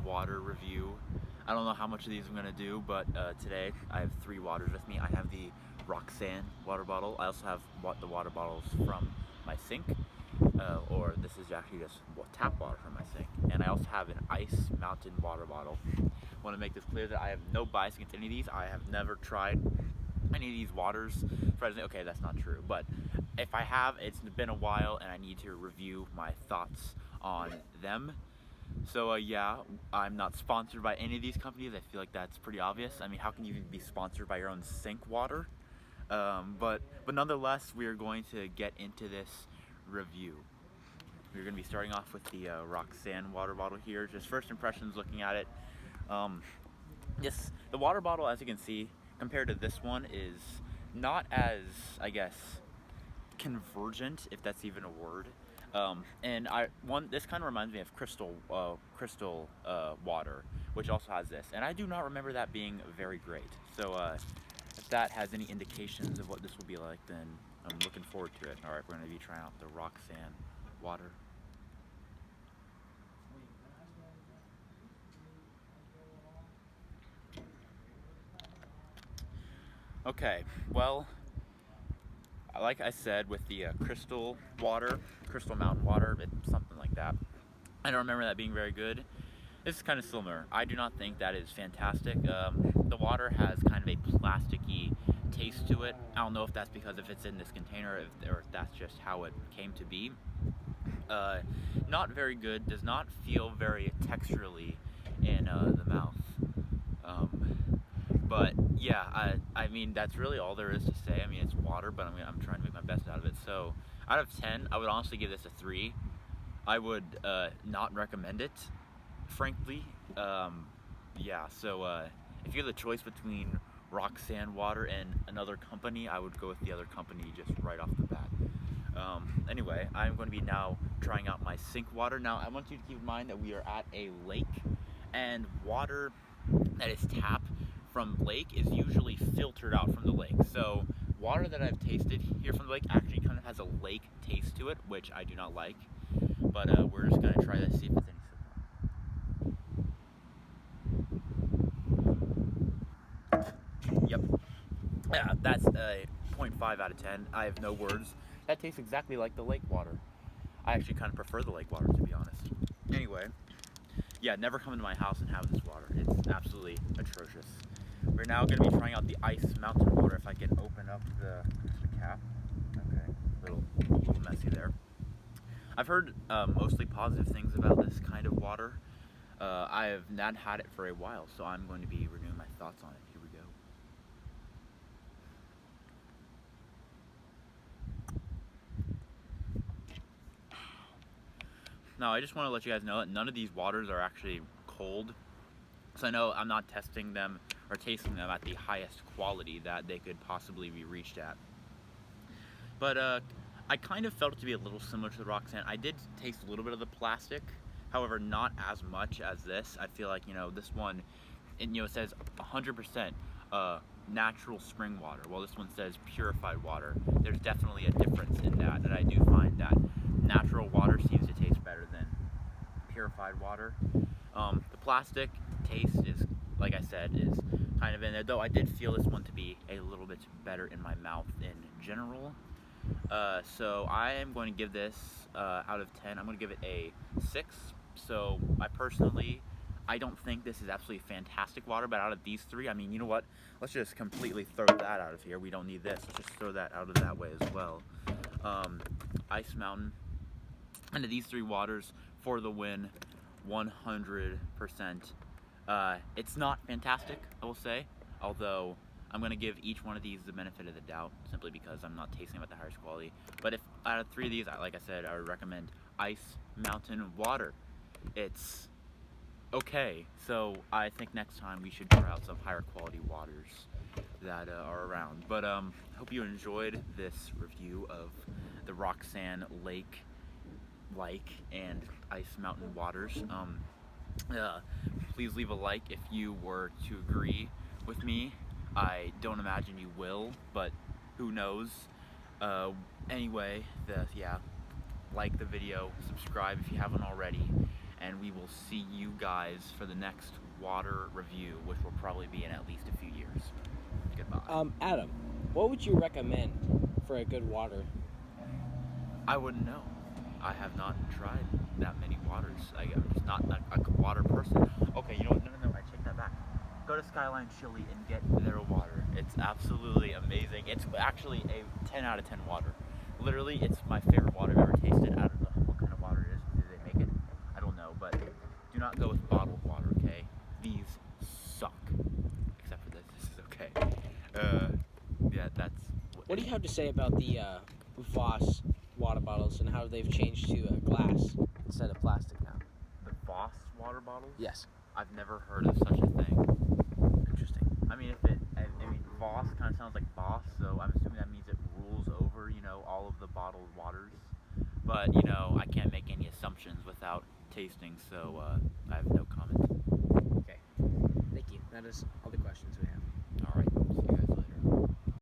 water review. I don't know how much of these I'm gonna do, but today I have 3 waters with me. I have the Roxanne water bottle. I also have the water bottles from my sink, or this is actually just tap water from my sink. And I also have an Ice Mountain water bottle. I want to make this clear that I have no bias against any of these. I have never tried any of these waters. Okay, that's not true, but if I have, it's been a while and I need to review my thoughts on them. So yeah, I'm not sponsored by any of these companies. I feel like that's pretty obvious. I mean, how can you even be sponsored by your own sink water? But nonetheless, we are going to get into this review. We're going to be starting off with the Roxanne water bottle here. Just first impressions looking at it. The water bottle, as you can see, compared to this one, is not as, I guess, convergent, if that's even a word. This kind of reminds me of Crystal water, which also has this, and I do not remember that being very great. So if that has any indications of what this will be like, then I'm looking forward to it. All right, we're going to be trying out the Roxanne water. Okay, well, like I said, with the Crystal Mountain water, it's something like that. I don't remember that being very good. This is kind of similar. I do not think that is fantastic. The water has kind of a plasticky taste to it. I don't know if that's because if it's in this container or if that's just how it came to be. Not very good. Does not feel very texturally in the mouth. But yeah, I mean, that's really all there is to say. I mean, it's water, but I'm trying to make my best out of it. So out of 10, I would honestly give this a 3. I would not recommend it, frankly. Yeah, so if you have the choice between Roxanne water and another company, I would go with the other company just right off the bat. Anyway, I'm going to be now trying out my sink water. Now, I want you to keep in mind that we are at a lake, and water that is tapped from lake is usually filtered out from the lake. So water that I've tasted here from the lake actually kind of has a lake taste to it, which I do not like. But we're just gonna try this, see if it's any. Yep. Yeah, that's a 0.5 out of 10. I have no words. That tastes exactly like the lake water. I actually kind of prefer the lake water, to be honest. Anyway, yeah, never come into my house and have this water. It's absolutely atrocious. We're now going to be trying out the Ice Mountain water. If I can open up the cap. Okay, a little messy there. I've heard mostly positive things about this kind of water. I have not had it for a while, so I'm going to be renewing my thoughts on it. Here we go. Now, I just want to let you guys know that none of these waters are actually cold. So I know I'm not testing them or tasting them at the highest quality that they could possibly be reached at. But I kind of felt it to be a little similar to the Roxanne. I did taste a little bit of the plastic, however, not as much as this. I feel like, this one, it says 100% natural spring water, while this one says purified water. There's definitely a difference in that, and I do find that natural water seems to taste better than purified water. The plastic taste is, like I said, is kind of in there, though I did feel this one to be a little bit better in my mouth in general. So I am going to give this, out of 10, I'm going to give it a 6. So I don't think this is absolutely fantastic water, but out of these 3, I mean, you know what? Let's just completely throw that out of here. We don't need this. Let's just throw that out of that way as well. Ice Mountain. And these 3 waters for the win, 100%. It's not fantastic, I will say, although I'm going to give each one of these the benefit of the doubt, simply because I'm not tasting them at the highest quality. But if out of 3 of these, like I said, I would recommend Ice Mountain water. It's okay, so I think next time we should try out some higher quality waters that are around. But I hope you enjoyed this review of the Roxanne Lake and Ice Mountain waters. Please leave a like if you were to agree with me. I don't imagine you will, but who knows. Anyway, like the video, subscribe if you haven't already, and we will see you guys for the next water review, which will probably be in at least a few years. Goodbye. Adam, what would you recommend for a good water? I wouldn't know. I have not tried that many waters. I'm just not a water person. Okay, you know what? No, I take that back. Go to Skyline Chili and get their water. It's absolutely amazing. It's actually a 10 out of 10 water. Literally, it's my favorite water I've ever tasted. I don't know what kind of water it is. Do they make it? I don't know, but do not go with bottled water, okay? These suck. Except for this. This is okay. Yeah, that's... What do you have to say about the Voss water bottles and how they've changed to glass instead of plastic now? The Voss water bottles? Yes. I've never heard of such a thing. Interesting. I mean, I mean, Voss kind of sounds like boss, so I'm assuming that means it rules over, all of the bottled waters. But, I can't make any assumptions without tasting, so I have no comment. Okay. Thank you. That is all the questions we have.